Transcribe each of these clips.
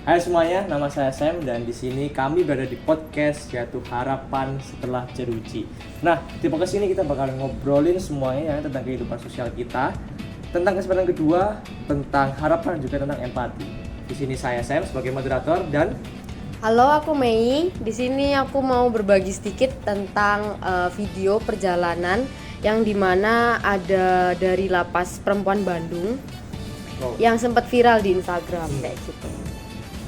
Hai semuanya, nama saya Sam dan di sini kami berada di podcast yaitu Harapan Setelah Jeruji. Nah, di podcast ini kita bakal ngobrolin semuanya ya, tentang kehidupan sosial kita, tentang kesempatan kedua, tentang harapan dan juga tentang empati. Di sini saya Sam sebagai moderator dan Halo, aku Mei. Di sini aku mau berbagi sedikit tentang video perjalanan yang dimana ada dari lapas perempuan Bandung yang sempat viral di Instagram kayak gitu.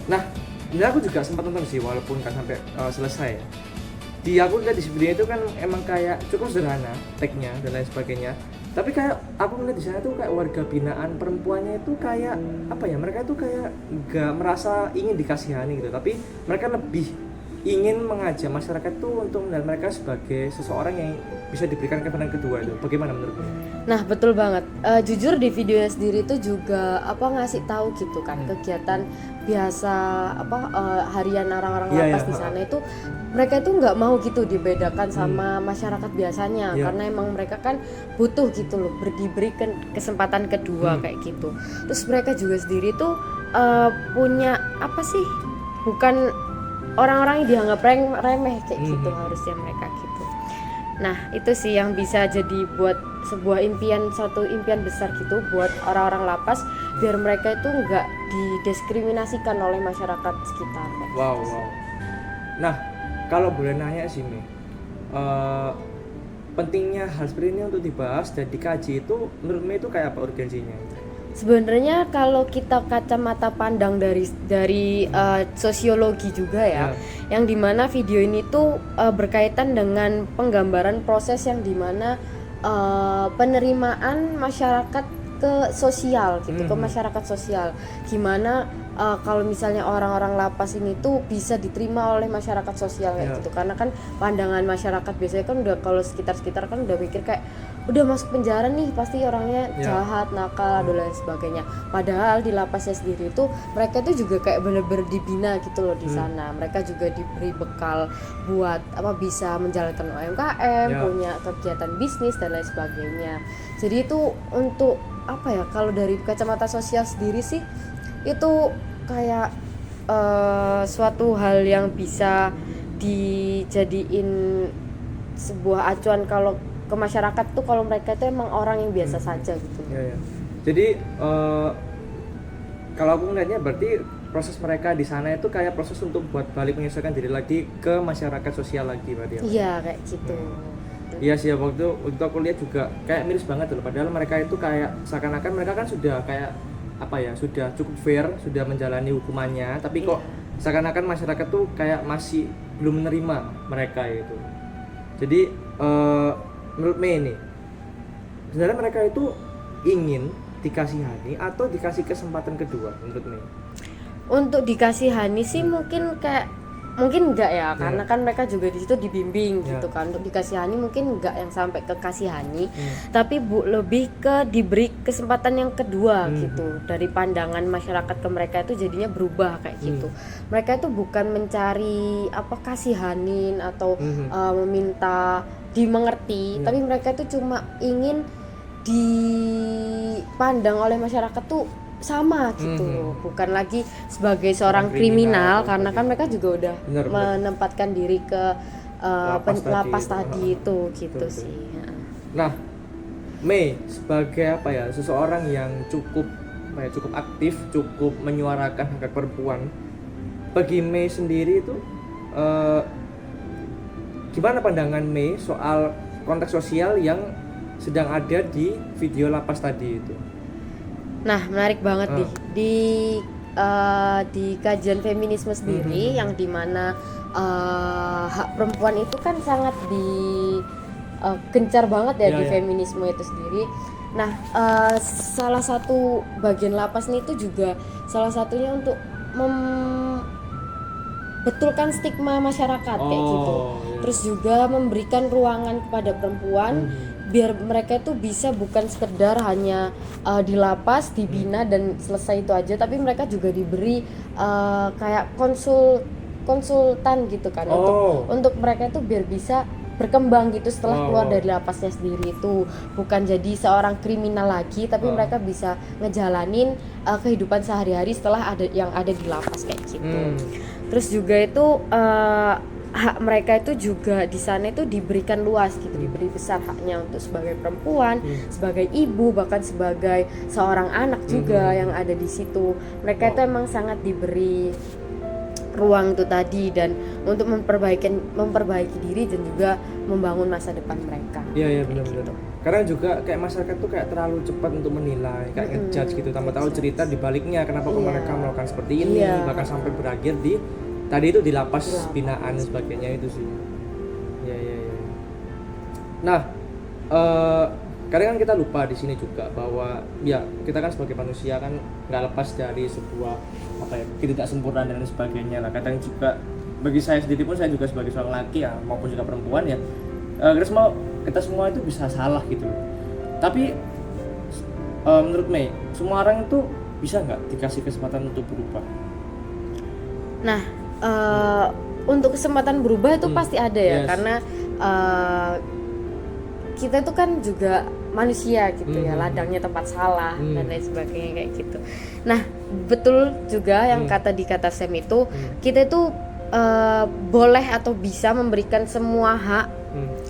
Nah, ini aku juga sempat nonton sih walaupun kan sampai selesai ya. Aku lihat di video itu kan emang kayak cukup sederhana tag-nya dan lain sebagainya. Tapi kayak aku ngeliat di sana tuh kayak warga binaan perempuannya itu kayak apa ya? Mereka tuh kayak nggak merasa ingin dikasihani gitu, tapi mereka lebih ingin mengajak masyarakat tuh untuk melihat mereka sebagai seseorang yang bisa diberikan kesempatan kedua itu. Bagaimana menurutmu? Nah, betul banget. Jujur di videonya sendiri itu juga ngasih tahu gitu kan kegiatan biasa harian orang-orang lapas di sana itu mereka itu nggak mau gitu dibedakan sama masyarakat biasanya karena emang mereka kan butuh gitu loh diberikan kesempatan kedua kayak gitu. Terus mereka juga sendiri tuh punya bukan orang-orang yang dianggap remeh kayak gitu harusnya mereka gitu. Nah, itu sih yang bisa jadi buat sebuah satu impian besar gitu buat orang-orang lapas biar mereka itu nggak didiskriminasikan oleh masyarakat sekitar. Wow. Nah, kalau boleh nanya sih nih, pentingnya hal seperti ini untuk dibahas dan dikaji itu menurutmu itu kayak apa urgensinya? Sebenarnya kalau kita kacamata pandang dari sosiologi juga ya, yang dimana video ini tuh berkaitan dengan penggambaran proses yang dimana penerimaan masyarakat ke sosial gitu, ke masyarakat sosial. Gimana kalau misalnya orang-orang lapas ini tuh bisa diterima oleh masyarakat sosial kayak gitu, karena kan pandangan masyarakat biasanya kan udah kalau sekitar kan udah mikir kayak udah masuk penjara nih pasti orangnya jahat, nakal, dan lain sebagainya. Padahal di lapasnya sendiri itu mereka itu juga kayak bener-bener dibina gitu loh di sana. Mereka juga diberi bekal buat bisa menjalankan UMKM, punya kegiatan bisnis dan lain sebagainya. Jadi itu untuk kalau dari kacamata sosial sendiri sih itu kayak suatu hal yang bisa dijadiin sebuah acuan kalau ke masyarakat tuh kalau mereka itu emang orang yang biasa saja gitu. Jadi kalau aku melihatnya berarti proses mereka di sana itu kayak proses untuk buat balik menyesuaikan diri lagi ke masyarakat sosial lagi berarti ya? Iya kayak gitu. Iya sih, waktu aku lihat juga kayak miris banget loh. Padahal mereka itu kayak seakan-akan mereka kan sudah kayak sudah cukup fair, sudah menjalani hukumannya, tapi kok seakan-akan masyarakat tuh kayak masih belum menerima mereka itu. Jadi menurut Mei ini sebenarnya mereka itu ingin dikasihani atau dikasih kesempatan kedua menurut Mei? Untuk dikasihani sih mungkin enggak ya, karena kan mereka juga di situ dibimbing gitu kan. Untuk dikasihani mungkin enggak yang sampai ke kasihani, tapi lebih ke diberi kesempatan yang kedua gitu. Dari pandangan masyarakat ke mereka itu jadinya berubah kayak gitu. Mereka itu bukan mencari kasihanin atau meminta dimengerti, tapi mereka itu cuma ingin dipandang oleh masyarakat tuh sama gitu, bukan lagi sebagai seorang kriminal karena kan mereka juga udah menempatkan diri ke lapas tadi itu gitu sih. Nah, Mei sebagai seseorang yang cukup aktif, cukup menyuarakan hak perempuan, bagi Mei sendiri itu gimana pandangan Mei soal konteks sosial yang sedang ada di video lapas tadi itu? Nah, menarik banget di kajian feminisme sendiri yang dimana hak perempuan itu kan sangat gencar banget di feminisme itu sendiri. Nah, salah satu bagian lapas ini itu juga salah satunya untuk membetulkan stigma masyarakat kayak gitu. Terus juga memberikan ruangan kepada perempuan biar mereka itu bisa bukan sekedar hanya di lapas, dibina dan selesai itu aja, tapi mereka juga diberi kayak konsultan gitu kan untuk mereka itu biar bisa berkembang gitu setelah Wow. keluar dari lapasnya sendiri itu, bukan jadi seorang kriminal lagi tapi mereka bisa ngejalanin kehidupan sehari-hari setelah ada di lapas kayak gitu. Terus juga itu hak mereka itu juga di sana itu diberikan luas gitu, diberi besar haknya untuk sebagai perempuan, sebagai ibu, bahkan sebagai seorang anak juga yang ada di situ. Mereka itu emang sangat diberi ruang itu tadi, dan untuk memperbaiki diri dan juga membangun masa depan mereka. Iya benar-benar. Karena juga kayak masyarakat tuh kayak terlalu cepat untuk menilai, kayak ngejudge gitu tanpa tahu cerita di baliknya kenapa kok mereka melakukan seperti ini, bahkan sampai berakhir di tadi itu di lapas binaan dan sebagainya itu sih. Iya. Nah, kadang kan kita lupa di sini juga bahwa ya kita kan sebagai manusia kan nggak lepas dari sebuah ketidaksempurnaan dan sebagainya lah. Kadang juga bagi saya sendiri pun, saya juga sebagai seorang laki ya maupun juga perempuan ya, kita semua itu bisa salah gitu. Tapi menurut Mei, semua orang itu bisa nggak dikasih kesempatan untuk berubah? Nah, untuk kesempatan berubah itu pasti ada ya, karena kita itu kan juga manusia gitu ya, ladangnya tempat salah dan lain sebagainya kayak gitu. Nah, betul juga yang kata Sam itu, kita itu boleh atau bisa memberikan semua hak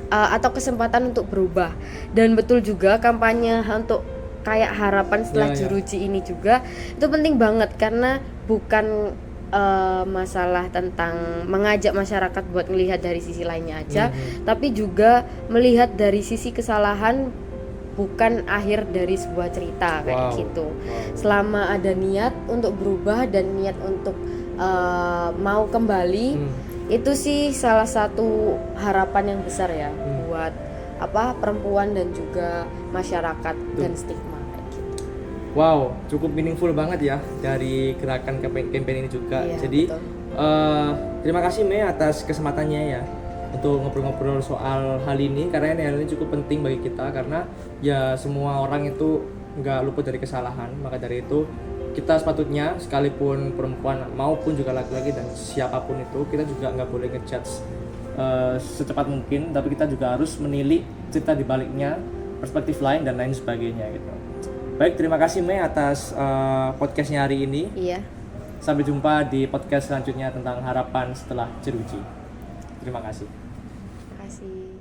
atau kesempatan untuk berubah. Dan betul juga kampanye untuk kayak harapan setelah jeruji ini juga itu penting banget, karena bukan masalah tentang mengajak masyarakat buat melihat dari sisi lainnya aja, tapi juga melihat dari sisi kesalahan bukan akhir dari sebuah cerita kayak gitu. Selama ada niat untuk berubah dan niat untuk mau kembali, itu sih salah satu harapan yang besar ya buat perempuan dan juga masyarakat dan stigma. Wow, cukup meaningful banget ya dari gerakan campaign ini juga. Iya, jadi betul. terima kasih Mei atas kesempatannya ya untuk ngobrol-ngobrol soal hal ini, karena hal ini cukup penting bagi kita, karena ya semua orang itu nggak luput dari kesalahan. Maka dari itu kita sepatutnya, sekalipun perempuan maupun juga laki-laki dan siapapun itu, kita juga nggak boleh ngejudge secepat mungkin, tapi kita juga harus menilik cerita di baliknya, perspektif lain dan lain sebagainya gitu. Baik, terima kasih Mei atas podcastnya hari ini. Iya. Sampai jumpa di podcast selanjutnya tentang harapan setelah jeruji. Terima kasih. Terima kasih.